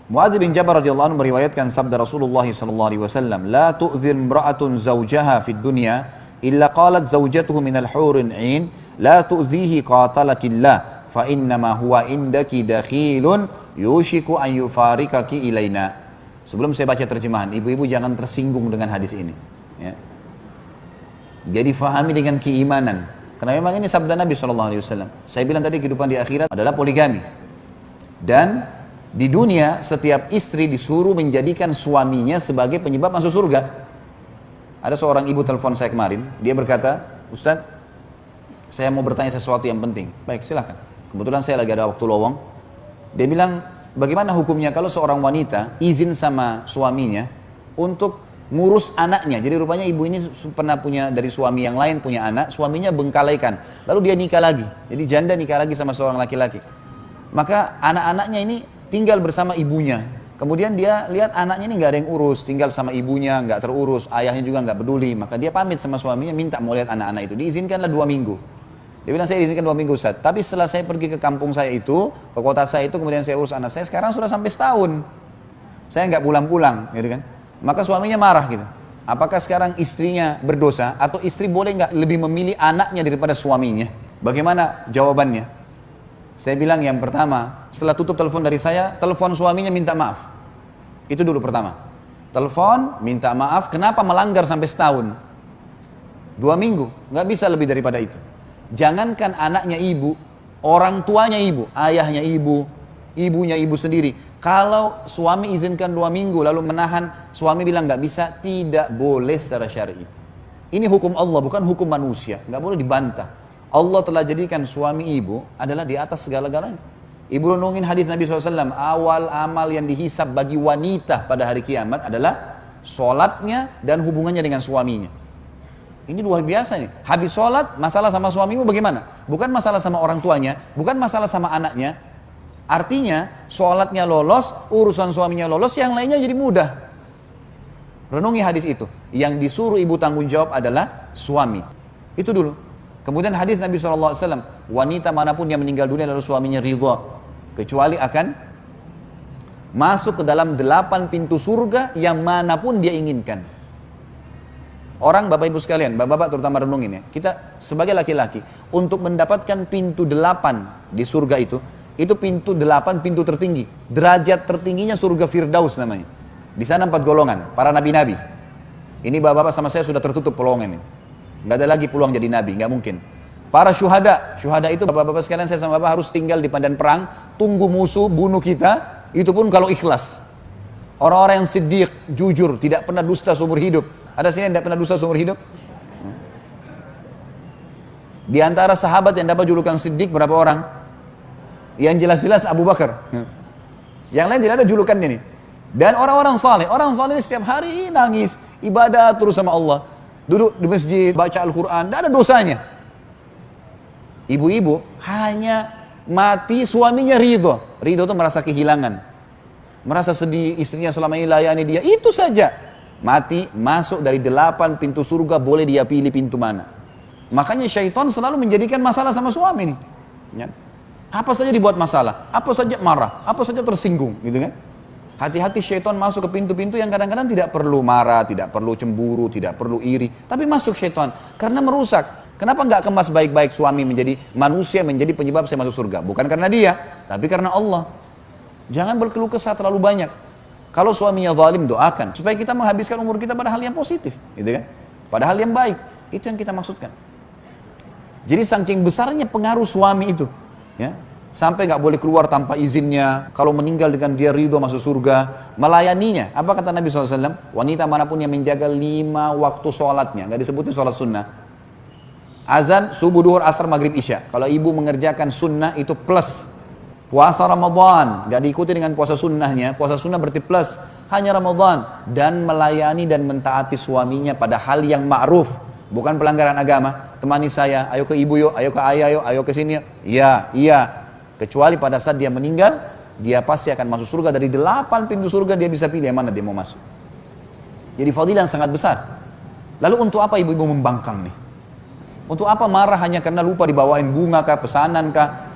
Muadz bin Jabal radhiyallahu anhu meriwayatkan sabda Rasulullah sallallahu alaihi wasallam, "La tu'dhil imra'atun zawjaha fid dunya illa qalat zawjatuhu minal hurin 'ain, la tu'dhihi qatalakillah, fa innama huwa indaki dakhilun yushiku an yufarikaki ilaina." Sebelum saya baca terjemahan, ibu-ibu jangan tersinggung dengan hadis ini, ya. Jadi fahami dengan keimanan. Karena memang ini sabda Nabi SAW. Saya bilang tadi kehidupan di akhirat adalah poligami. Dan di dunia setiap istri disuruh menjadikan suaminya sebagai penyebab masuk surga. Ada seorang ibu telepon saya kemarin. Dia berkata, "Ustaz, saya mau bertanya sesuatu yang penting." Baik, silakan. Kebetulan saya lagi ada waktu lowong. Dia bilang, bagaimana hukumnya kalau seorang wanita izin sama suaminya untuk ngurus anaknya. Jadi rupanya ibu ini pernah punya dari suami yang lain, punya anak, suaminya bengkalaikan. Lalu dia nikah lagi. Jadi janda nikah lagi sama seorang laki-laki. Maka anak-anaknya ini tinggal bersama ibunya. Kemudian dia lihat anaknya ini nggak ada yang urus, tinggal sama ibunya, nggak terurus, ayahnya juga nggak peduli. Maka dia pamit sama suaminya, minta mau lihat anak-anak itu. Diizinkanlah 2 minggu. Dia bilang, "Saya izinkan 2 minggu, Ustaz. Tapi setelah saya pergi ke kampung saya itu, ke kota saya itu, kemudian saya urus anak saya, sekarang sudah sampai setahun. Saya nggak pulang-pulang," gitu kan. Maka suaminya marah gitu. Apakah sekarang istrinya berdosa atau istri boleh nggak lebih memilih anaknya daripada suaminya? Bagaimana jawabannya? Saya bilang yang pertama, setelah tutup telepon dari saya, telepon suaminya minta maaf. Itu dulu pertama. Telepon, minta maaf, kenapa melanggar sampai setahun? 2 minggu, nggak bisa lebih daripada itu. Jangankan anaknya ibu, orang tuanya ibu, ayahnya ibu, ibunya ibu sendiri. Kalau suami izinkan 2 minggu lalu menahan, suami bilang nggak bisa, tidak boleh secara syar'i. Ini hukum Allah, bukan hukum manusia, nggak boleh dibantah. Allah telah jadikan suami ibu adalah di atas segala-galanya. Ibu renungin hadis Nabi SAW, awal amal yang dihisab bagi wanita pada hari kiamat adalah sholatnya dan hubungannya dengan suaminya. Ini luar biasa nih. Habis sholat, masalah sama suamimu bagaimana? Bukan masalah sama orang tuanya, bukan masalah sama anaknya. Artinya, sholatnya lolos, urusan suaminya lolos, yang lainnya jadi mudah. Renungi hadis itu. Yang disuruh ibu tanggung jawab adalah suami. Itu dulu. Kemudian hadis Nabi SAW, wanita manapun yang meninggal dunia lalu suaminya ridha, kecuali akan masuk ke dalam 8 pintu surga yang manapun dia inginkan. Orang, Bapak Ibu sekalian, Bapak-Bapak terutama renungin ya, kita sebagai laki-laki, untuk mendapatkan pintu 8 di surga itu pintu 8, pintu tertinggi. Derajat tertingginya surga Firdaus namanya. Di sana 4 golongan, para nabi-nabi. Ini Bapak-Bapak sama saya sudah tertutup peluang ini. Nggak ada lagi peluang jadi nabi, nggak mungkin. Para syuhada itu Bapak-Bapak sekalian, saya sama Bapak harus tinggal di padang perang, tunggu musuh bunuh kita, itu pun kalau ikhlas. Orang-orang yang siddiq, jujur, tidak pernah dusta seumur hidup. Ada sini yang tidak pernah dusta seumur hidup? Di antara sahabat yang dapat julukan siddiq berapa orang? Yang jelas-jelas Abu Bakar. Yang lain tidak ada julukannya nih. Dan orang-orang saleh ini setiap hari nangis, ibadah terus sama Allah. Duduk di masjid, baca Al-Quran, tidak ada dosanya. Ibu-ibu hanya mati suaminya ridho. Ridho itu merasa kehilangan. Merasa sedih istrinya selama ini layani dia. Itu saja. Mati, masuk dari 8 pintu surga, boleh dia pilih pintu mana. Makanya syaitan selalu menjadikan masalah sama suami nih. Ya. Apa saja dibuat masalah, apa saja marah, apa saja tersinggung, gitu kan? Hati-hati syaitan masuk ke pintu-pintu yang kadang-kadang tidak perlu marah, tidak perlu cemburu, tidak perlu iri. Tapi masuk syaitan, karena merusak. Kenapa nggak kemas baik-baik suami menjadi manusia, menjadi penyebab saya masuk surga? Bukan karena dia, tapi karena Allah. Jangan berkeluh kesah terlalu banyak. Kalau suaminya zalim, doakan. Supaya kita menghabiskan umur kita pada hal yang positif. Gitu kan? Pada hal yang baik. Itu yang kita maksudkan. Jadi saking besarnya pengaruh suami itu. Ya. Sampai nggak boleh keluar tanpa izinnya. Kalau meninggal dengan dia ridho masuk surga, melayaninya. Apa kata Nabi SAW? Wanita manapun yang menjaga 5 waktu sholatnya, nggak disebutin sholat sunnah. Azan, subuh, duhur, asar, maghrib, isya. Kalau ibu mengerjakan sunnah itu plus. Puasa Ramadan, nggak diikuti dengan puasa sunnahnya. Puasa sunnah berarti plus. Hanya Ramadan. Dan melayani dan mentaati suaminya pada hal yang ma'ruf. Bukan pelanggaran agama. Temani saya, ayo ke ibu yuk, ayo ke ayah yuk, ayo ke sini yuk. Iya. Kecuali pada saat dia meninggal, dia pasti akan masuk surga. Dari 8 pintu surga dia bisa pilih yang mana dia mau masuk. Jadi fadilah yang sangat besar. Lalu untuk apa ibu-ibu membangkang nih? Untuk apa marah hanya karena lupa dibawain bunga kah, pesanan kah?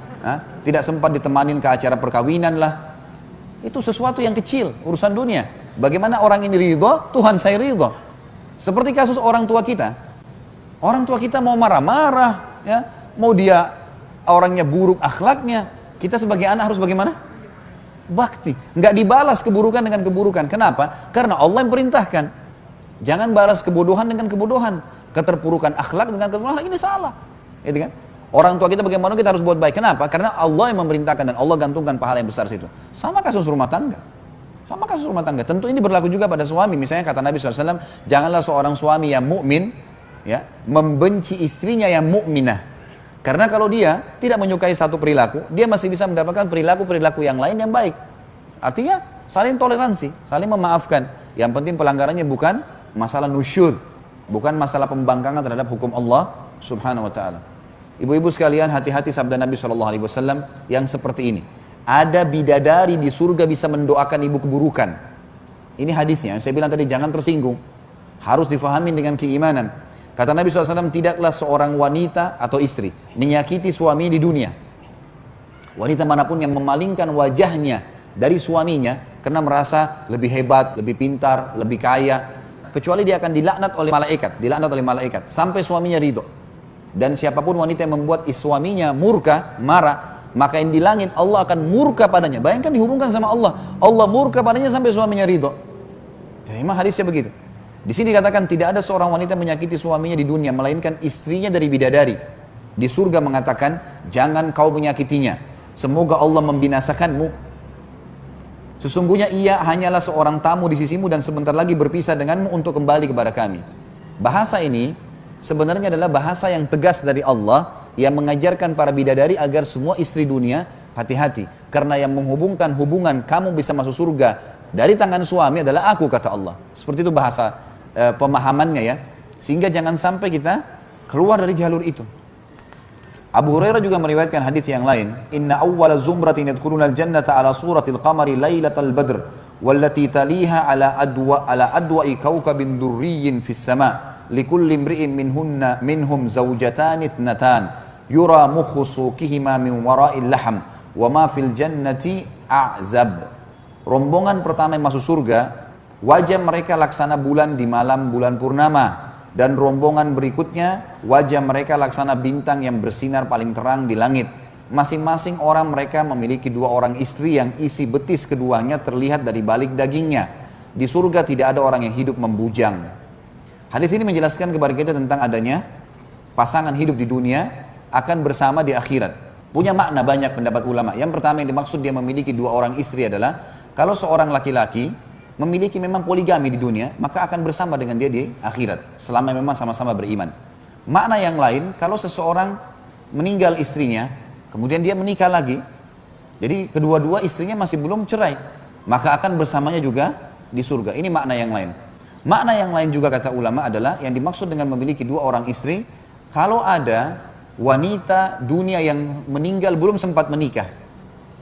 Tidak sempat ditemanin ke acara perkawinan lah. Itu sesuatu yang kecil, urusan dunia. Bagaimana orang ini ridho, Tuhan saya ridho. Seperti kasus orang tua kita. Orang tua kita mau marah-marah, ya, mau dia orangnya buruk akhlaknya, kita sebagai anak harus bagaimana? Bakti. Nggak dibalas keburukan dengan keburukan. Kenapa? Karena Allah yang perintahkan. Jangan balas kebodohan dengan kebodohan. Keterpurukan akhlak dengan keterpurukan akhlak, ini salah. Gitu kan? Orang tua kita bagaimana kita harus buat baik. Kenapa? Karena Allah yang memerintahkan dan Allah gantungkan pahala yang besar situ. Sama kasus rumah tangga. Sama kasus rumah tangga. Tentu ini berlaku juga pada suami. Misalnya kata Nabi SAW, janganlah seorang suami yang mukmin, ya, membenci istrinya yang mukminah. Karena kalau dia tidak menyukai satu perilaku, dia masih bisa mendapatkan perilaku-perilaku yang lain yang baik. Artinya saling toleransi, saling memaafkan. Yang penting pelanggarannya bukan masalah nusyur, bukan masalah pembangkangan terhadap hukum Allah Subhanahu wa taala. Ibu-ibu sekalian, hati-hati sabda Nabi SAW yang seperti ini. Ada bidadari di surga bisa mendoakan ibu keburukan. Ini hadisnya, saya bilang tadi jangan tersinggung. Harus difahami dengan keimanan. Kata Nabi SAW, tidaklah seorang wanita atau istri menyakiti suami di dunia. Wanita manapun yang memalingkan wajahnya dari suaminya karena merasa lebih hebat, lebih pintar, lebih kaya, kecuali dia akan dilaknat oleh malaikat sampai suaminya ridho. Dan siapapun wanita yang membuat suaminya murka, marah, maka yang di langit Allah akan murka padanya. Bayangkan dihubungkan sama Allah, Allah murka padanya sampai suaminya ridho. Ya, memang hadisnya begitu. Di sini dikatakan tidak ada seorang wanita menyakiti suaminya di dunia melainkan istrinya dari bidadari. Di surga mengatakan, jangan kau menyakitinya, semoga Allah membinasakanmu. Sesungguhnya ia hanyalah seorang tamu di sisimu dan sebentar lagi berpisah denganmu untuk kembali kepada kami. Bahasa ini sebenarnya adalah bahasa yang tegas dari Allah yang mengajarkan para bidadari agar semua istri dunia hati-hati. Karena yang menghubungkan hubungan kamu bisa masuk surga dari tangan suami adalah aku, kata Allah. Seperti itu bahasa pemahamannya ya. Sehingga jangan sampai kita keluar dari jalur itu. Abu Hurairah juga meriwayatkan hadis yang lain. Inna awwala zumratin yadkhuluna al-jannata ala suratil qamari lailatal badr wallati taliha ala adwa'i kawkabin durriyyin fis sama' likulli imri'in minhum zawjatan ithnatan yura mukhu suqihima min wara'il laham wa ma fil jannati a'zab. Rombongan pertama yang masuk surga, wajah mereka laksana bulan di malam bulan purnama, dan rombongan berikutnya wajah mereka laksana bintang yang bersinar paling terang di langit. Masing-masing orang mereka memiliki 2 orang istri yang isi betis keduanya terlihat dari balik dagingnya. Di surga tidak ada orang yang hidup membujang. Hadis ini menjelaskan kepada kita tentang adanya pasangan hidup di dunia akan bersama di akhirat. Punya makna banyak pendapat ulama. Yang pertama yang dimaksud dia memiliki 2 orang istri adalah kalau seorang laki-laki memiliki memang poligami di dunia, maka akan bersama dengan dia di akhirat selama memang sama-sama beriman. Makna yang lain, kalau seseorang meninggal istrinya, kemudian dia menikah lagi, jadi kedua-dua istrinya masih belum cerai, maka akan bersamanya juga di surga. Ini makna yang lain. Makna yang lain juga kata ulama adalah yang dimaksud dengan memiliki 2 orang istri, kalau ada wanita dunia yang meninggal belum sempat menikah,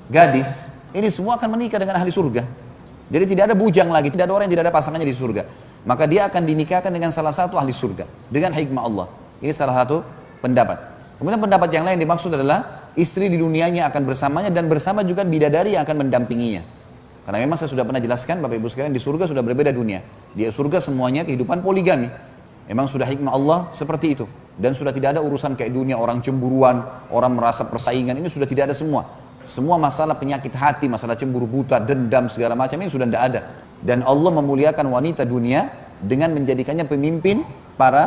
gadis, ini semua akan menikah dengan ahli surga. Jadi tidak ada bujang lagi, tidak ada orang yang tidak ada pasangannya di surga. Maka dia akan dinikahkan dengan salah satu ahli surga dengan hikmah Allah. Ini salah satu pendapat. Kemudian pendapat yang lain dimaksud adalah istri di dunianya akan bersamanya dan bersama juga bidadari yang akan mendampinginya. Karena memang saya sudah pernah jelaskan Bapak Ibu sekalian, di surga sudah berbeda dunia. Di surga semuanya kehidupan poligami. Memang sudah hikmah Allah seperti itu. Dan sudah tidak ada urusan kayak dunia orang cemburuan, orang merasa persaingan, ini sudah tidak ada semua. Semua masalah penyakit hati, masalah cemburu buta, dendam, segala macam ini sudah tidak ada. Dan Allah memuliakan wanita dunia dengan menjadikannya pemimpin para